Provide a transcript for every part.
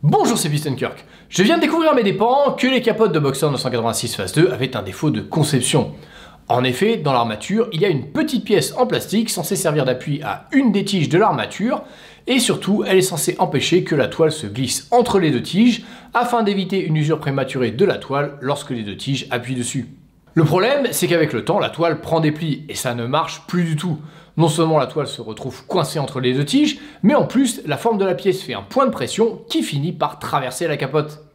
Bonjour, c'est PistonKirk. Je viens de découvrir à mes dépens que les capotes de Boxer 986 Phase 2 avaient un défaut de conception. En effet, dans l'armature, il y a une petite pièce en plastique censée servir d'appui à une des tiges de l'armature, et surtout, elle est censée empêcher que la toile se glisse entre les deux tiges, afin d'éviter une usure prématurée de la toile lorsque les deux tiges appuient dessus. Le problème, c'est qu'avec le temps, la toile prend des plis, et ça ne marche plus du tout. Non seulement la toile se retrouve coincée entre les deux tiges, mais en plus, la forme de la pièce fait un point de pression qui finit par traverser la capote.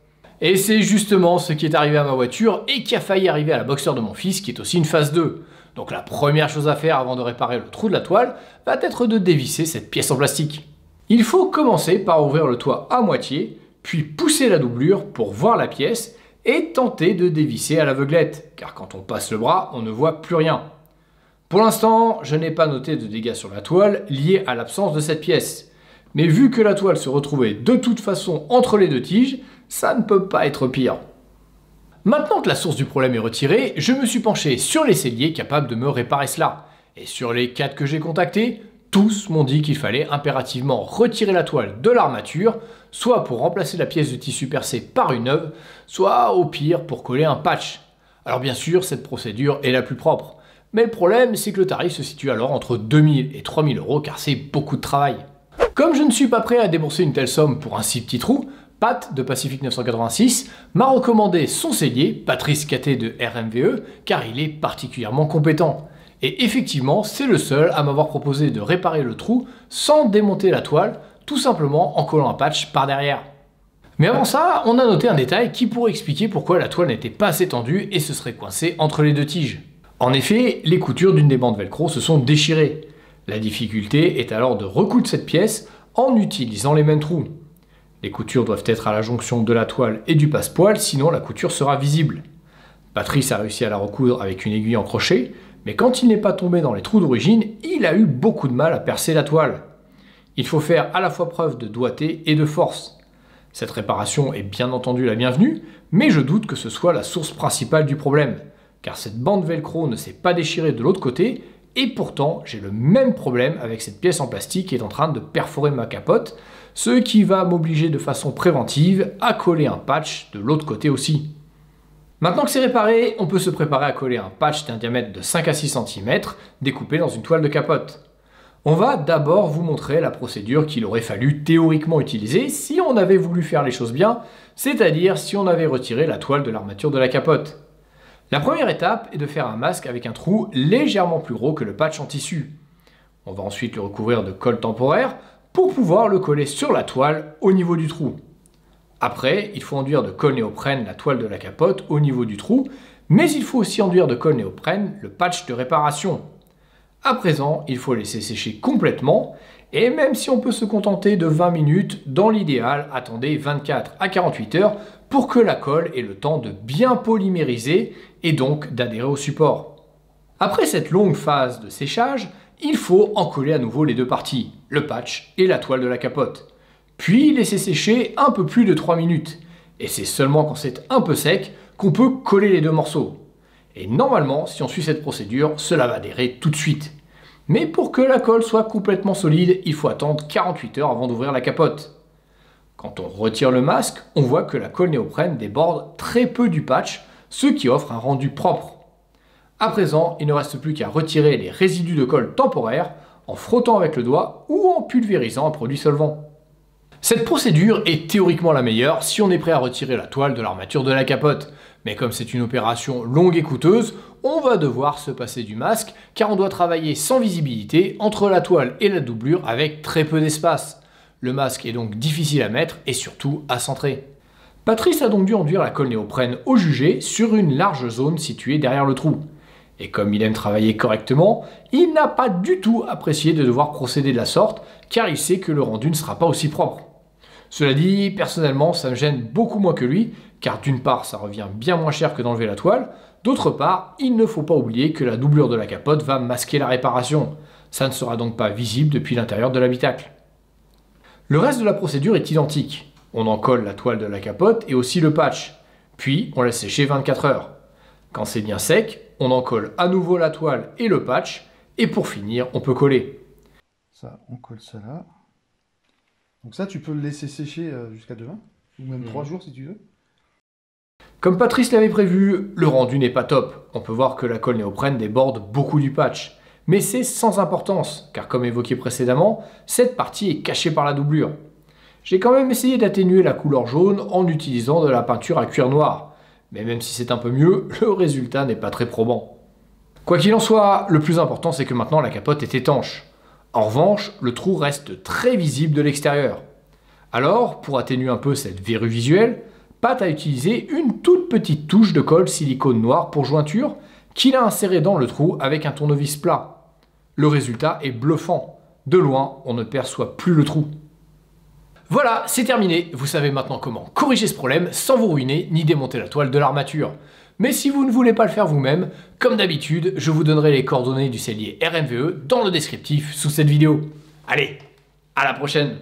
Et c'est justement ce qui est arrivé à ma voiture et qui a failli arriver à la Boxer de mon fils, qui est aussi une phase 2. Donc la première chose à faire avant de réparer le trou de la toile va être de dévisser cette pièce en plastique. Il faut commencer par ouvrir le toit à moitié, puis pousser la doublure pour voir la pièce et tenter de dévisser à l'aveuglette, car quand on passe le bras, on ne voit plus rien. Pour l'instant, je n'ai pas noté de dégâts sur la toile liés à l'absence de cette pièce. Mais vu que la toile se retrouvait de toute façon entre les deux tiges, ça ne peut pas être pire. Maintenant que la source du problème est retirée, je me suis penché sur les selliers capables de me réparer cela. Et sur les 4 que j'ai contactés, tous m'ont dit qu'il fallait impérativement retirer la toile de l'armature, soit pour remplacer la pièce de tissu percée par une neuve, soit au pire pour coller un patch. Alors bien sûr, cette procédure est la plus propre. Mais le problème, c'est que le tarif se situe alors entre 2000 et 3000 euros car c'est beaucoup de travail. Comme je ne suis pas prêt à débourser une telle somme pour un si petit trou, Pat de Pacific 986 m'a recommandé son sellier, Patrice Caté de RMVE, car il est particulièrement compétent. Et effectivement, c'est le seul à m'avoir proposé de réparer le trou sans démonter la toile, tout simplement en collant un patch par derrière. Mais avant ça, on a noté un détail qui pourrait expliquer pourquoi la toile n'était pas assez tendue et se serait coincée entre les deux tiges. En effet, les coutures d'une des bandes velcro se sont déchirées. La difficulté est alors de recoudre cette pièce en utilisant les mêmes trous. Les coutures doivent être à la jonction de la toile et du passepoil, sinon la couture sera visible. Patrice a réussi à la recoudre avec une aiguille en crochet, mais quand il n'est pas tombé dans les trous d'origine, il a eu beaucoup de mal à percer la toile. Il faut faire à la fois preuve de doigté et de force. Cette réparation est bien entendu la bienvenue, mais je doute que ce soit la source principale du problème, car cette bande velcro ne s'est pas déchirée de l'autre côté, et pourtant j'ai le même problème avec cette pièce en plastique qui est en train de perforer ma capote, ce qui va m'obliger de façon préventive à coller un patch de l'autre côté aussi. Maintenant que c'est réparé, on peut se préparer à coller un patch d'un diamètre de 5 à 6 cm découpé dans une toile de capote. On va d'abord vous montrer la procédure qu'il aurait fallu théoriquement utiliser si on avait voulu faire les choses bien, c'est-à-dire si on avait retiré la toile de l'armature de la capote. La première étape est de faire un masque avec un trou légèrement plus gros que le patch en tissu. On va ensuite le recouvrir de colle temporaire pour pouvoir le coller sur la toile au niveau du trou. Après, il faut enduire de colle néoprène la toile de la capote au niveau du trou, mais il faut aussi enduire de colle néoprène le patch de réparation. À présent, il faut laisser sécher complètement, et même si on peut se contenter de 20 minutes, dans l'idéal, attendez 24 à 48 heures pour que la colle ait le temps de bien polymériser et donc d'adhérer au support. Après cette longue phase de séchage, il faut en coller à nouveau les deux parties, le patch et la toile de la capote. Puis laisser sécher un peu plus de 3 minutes. Et c'est seulement quand c'est un peu sec qu'on peut coller les deux morceaux. Et normalement, si on suit cette procédure, cela va adhérer tout de suite. Mais pour que la colle soit complètement solide, il faut attendre 48 heures avant d'ouvrir la capote. Quand on retire le masque, on voit que la colle néoprène déborde très peu du patch, ce qui offre un rendu propre. À présent, il ne reste plus qu'à retirer les résidus de colle temporaire en frottant avec le doigt ou en pulvérisant un produit solvant. Cette procédure est théoriquement la meilleure si on est prêt à retirer la toile de l'armature de la capote. Mais comme c'est une opération longue et coûteuse, on va devoir se passer du masque car on doit travailler sans visibilité entre la toile et la doublure avec très peu d'espace. Le masque est donc difficile à mettre et surtout à centrer. Patrice a donc dû enduire la colle néoprène au jugé sur une large zone située derrière le trou. Et comme il aime travailler correctement, il n'a pas du tout apprécié de devoir procéder de la sorte, car il sait que le rendu ne sera pas aussi propre. Cela dit, personnellement, ça me gêne beaucoup moins que lui, car d'une part, ça revient bien moins cher que d'enlever la toile, d'autre part, il ne faut pas oublier que la doublure de la capote va masquer la réparation. Ça ne sera donc pas visible depuis l'intérieur de l'habitacle. Le reste de la procédure est identique. On en colle la toile de la capote et aussi le patch, puis on laisse sécher 24 heures. Quand c'est bien sec, on en colle à nouveau la toile et le patch, et pour finir, on peut coller. Ça, on colle ça là. Donc ça, tu peux le laisser sécher jusqu'à demain. Ou même 3 jours si tu veux. Comme Patrice l'avait prévu, le rendu n'est pas top. On peut voir que la colle néoprène déborde beaucoup du patch. Mais c'est sans importance, car comme évoqué précédemment, cette partie est cachée par la doublure. J'ai quand même essayé d'atténuer la couleur jaune en utilisant de la peinture à cuir noir. Mais même si c'est un peu mieux, le résultat n'est pas très probant. Quoi qu'il en soit, le plus important c'est que maintenant la capote est étanche. En revanche, le trou reste très visible de l'extérieur. Alors, pour atténuer un peu cette verrue visuelle, Pat a utilisé une toute petite touche de colle silicone noir pour jointure qu'il a insérée dans le trou avec un tournevis plat. Le résultat est bluffant. De loin, on ne perçoit plus le trou. Voilà, c'est terminé. Vous savez maintenant comment corriger ce problème sans vous ruiner ni démonter la toile de l'armature. Mais si vous ne voulez pas le faire vous-même, comme d'habitude, je vous donnerai les coordonnées du cellier RMVE dans le descriptif sous cette vidéo. Allez, à la prochaine!